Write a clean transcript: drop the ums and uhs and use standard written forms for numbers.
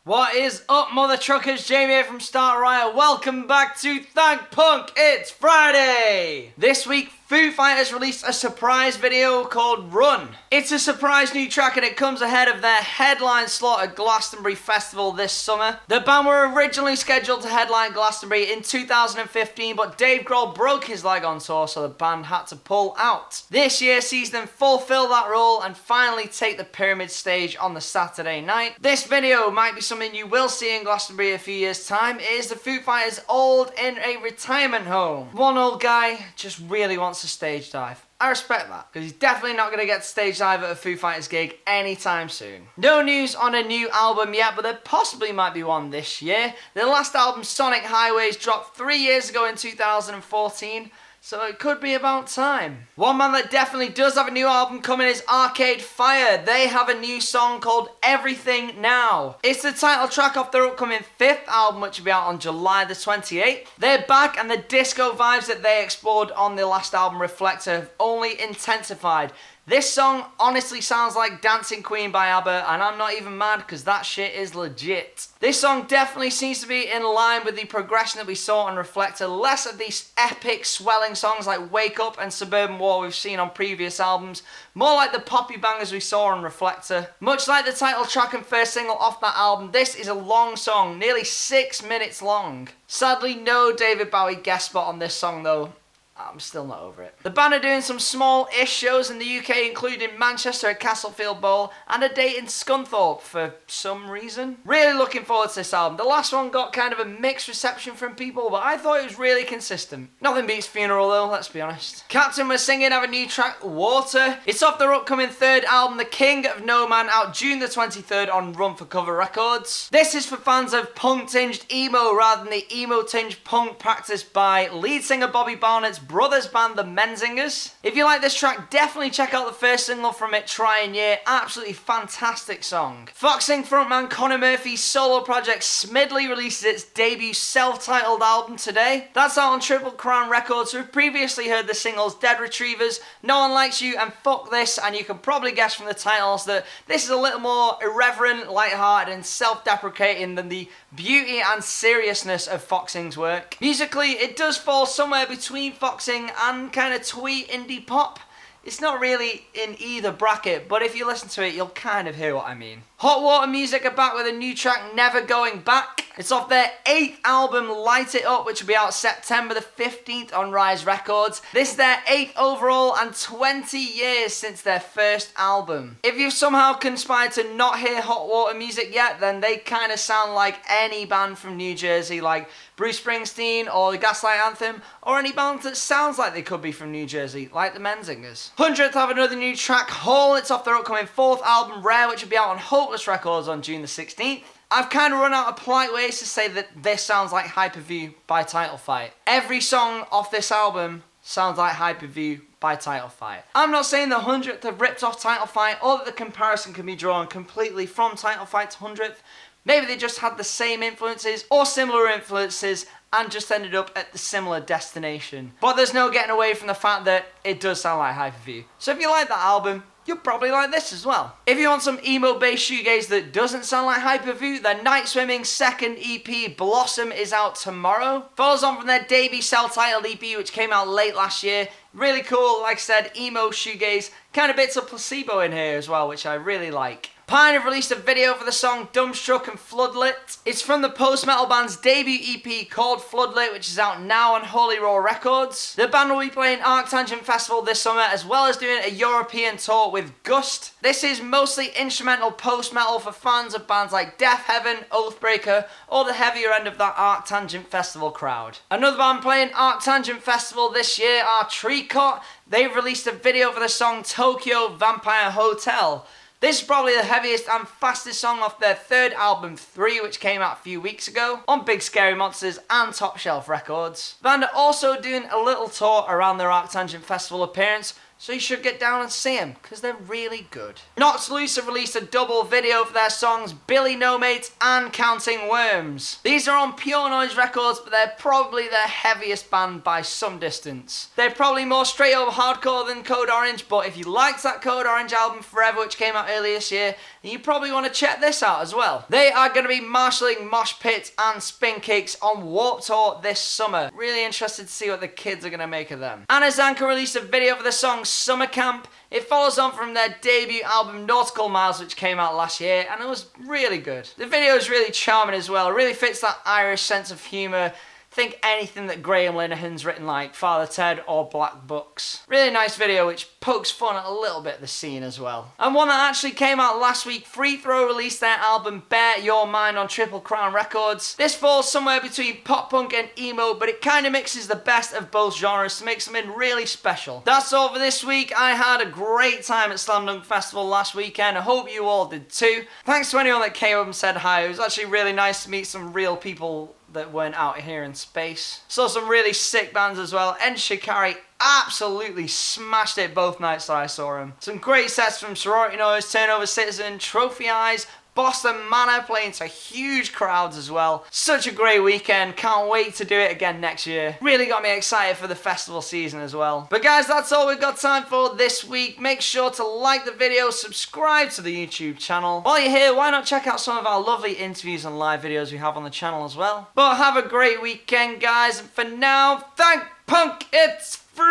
What is up, mother truckers? Jamie here from Start Riot. Welcome back to Thank Punk. It's Friday. This week, Foo Fighters released a surprise video called Run. It's a surprise new track and it comes ahead of their headline slot at Glastonbury Festival this summer. The band were originally scheduled to headline Glastonbury in 2015, but Dave Grohl broke his leg on tour, so the band had to pull out. This year sees them fulfill that role and finally take the Pyramid stage on the Saturday night. This video might be something you will see in Glastonbury in a few years' time. It is the Foo Fighters old in a retirement home. One old guy just really wants to stage dive. I respect that, because he's definitely not going to get to stage dive at a Foo Fighters gig anytime soon. No news on a new album yet, but there possibly might be one this year. Their last album, Sonic Highways, dropped 3 years ago in 2014. So it could be about time. One man that definitely does have a new album coming is Arcade Fire. They have a new song called Everything Now. It's the title track off their upcoming 5th album, which will be out on July the 28th. They're back and the disco vibes that they explored on their last album, Reflector, have only intensified. This song honestly sounds like Dancing Queen by ABBA, and I'm not even mad because that shit is legit. This song definitely seems to be in line with the progression that we saw on Reflector. Less of these epic swelling songs like Wake Up and Suburban War we've seen on previous albums. More like the poppy bangers we saw on Reflector. Much like the title track and first single off that album, this is a long song, nearly 6 minutes long. Sadly, no David Bowie guest spot on this song though. I'm still not over it. The band are doing some small-ish shows in the UK, including Manchester at Castlefield Bowl and a date in Scunthorpe for some reason. Really looking forward to this album. The last one got kind of a mixed reception from people, but I thought it was really consistent. Nothing beats Funeral though, let's be honest. Captain was singing have a new track, Water. It's off their upcoming 3rd album, The King of No Man, out June the 23rd on Run for Cover Records. This is for fans of punk-tinged emo rather than the emo-tinged punk practiced by lead singer Bobby Barnett's brothers band, the Menzingers. If you like this track, definitely check out the first single from it, Try and Year. Absolutely fantastic song. Foxing frontman Connor Murphy's solo project Smidley releases its debut self-titled album today. That's out on Triple Crown Records. We've previously heard the singles Dead Retrievers, No One Likes You and Fuck This, and you can probably guess from the titles that this is a little more irreverent, lighthearted and self-deprecating than the beauty and seriousness of Foxing's work. Musically, it does fall somewhere between Foxing and kind of twee indie pop. It's not really in either bracket, but if you listen to it, you'll kind of hear what I mean. Hot Water Music are back with a new track, Never Going Back. It's off their 8th album, Light It Up, which will be out September the 15th on Rise Records. This is their 8th overall and 20 years since their first album. If you've somehow conspired to not hear Hot Water Music yet, then they kind of sound like any band from New Jersey, like Bruce Springsteen or the Gaslight Anthem, or any band that sounds like they could be from New Jersey, like the Menzingers. Hundredth have another new track, Hole. It's off their upcoming 4th album, Rare, which will be out on Hopeless Records on June the 16th. I've kind of run out of polite ways to say that this sounds like Hyperview by Title Fight. Every song off this album sounds like Hyperview by Title Fight. I'm not saying the 100th have ripped off Title Fight or that the comparison can be drawn completely from Title Fight to 100th. Maybe they just had the same influences or similar influences and just ended up at the similar destination. But there's no getting away from the fact that it does sound like Hyperview. So if you like that album, you'll probably like this as well. If you want some emo-based shoegaze that doesn't sound like Hyperview, then Night Swimming's 2nd EP, Blossom, is out tomorrow. Follows on from their debut self-titled EP, which came out late last year. Really cool, like I said, emo shoegaze. Kind of bits of Placebo in here as well, which I really like. Pijn have released a video for the song Dumbstruck and Floodlit. It's from the post-metal band's debut EP called Floodlit, which is out now on Holy Roar Records. The band will be playing Arctangent Festival this summer, as well as doing a European tour with Gust. This is mostly instrumental post-metal for fans of bands like Death Heaven, Oathbreaker, or the heavier end of that Arctangent Festival crowd. Another band playing Arctangent Festival this year are Tricot. They've released a video for the song Tokyo Vampire Hotel. This is probably the heaviest and fastest song off their 3rd album, 3, which came out a few weeks ago on Big Scary Monsters and Top Shelf Records. The band are also doing a little tour around their Arctangent Festival appearance, so you should get down and see them, because they're really good. Knots Loose have released a double video for their songs Billy No Mates and Counting Worms. These are on Pure Noise Records, but they're probably their heaviest band by some distance. They're probably more straight up hardcore than Code Orange, but if you liked that Code Orange album Forever, which came out earlier this year, and you probably want to check this out as well. They are going to be marshalling mosh pits and spin kicks on Warped Tour this summer. Really interested to see what the kids are going to make of them. Anna Zanka released a video for the song Summer Camp. It follows on from their debut album Nautical Miles, which came out last year, and it was really good. The video is really charming as well. It really fits that Irish sense of humour. Think anything that Graham Linehan's written, like Father Ted or Black Books. Really nice video which pokes fun at a little bit of the scene as well. And one that actually came out last week, Free Throw released their album Bear Your Mind on Triple Crown Records. This falls somewhere between pop punk and emo, but it kind of mixes the best of both genres to make something really special. That's all for this week. I had a great time at Slam Dunk Festival last weekend. I hope you all did too. Thanks to anyone that came up and said hi. It was actually really nice to meet some real people that weren't out here in space. Saw some really sick bands as well. And Shikari absolutely smashed it both nights that I saw him. Some great sets from Sorority Noise, Turnover Citizen, Trophy Eyes, Boston Manor playing to huge crowds as well. Such a great weekend. Can't wait to do it again next year. Really got me excited for the festival season as well. But guys, that's all we've got time for this week. Make sure to like the video, subscribe to the YouTube channel. While you're here, why not check out some of our lovely interviews and live videos we have on the channel as well. But have a great weekend, guys. And for now, thank Punk, it's Friday!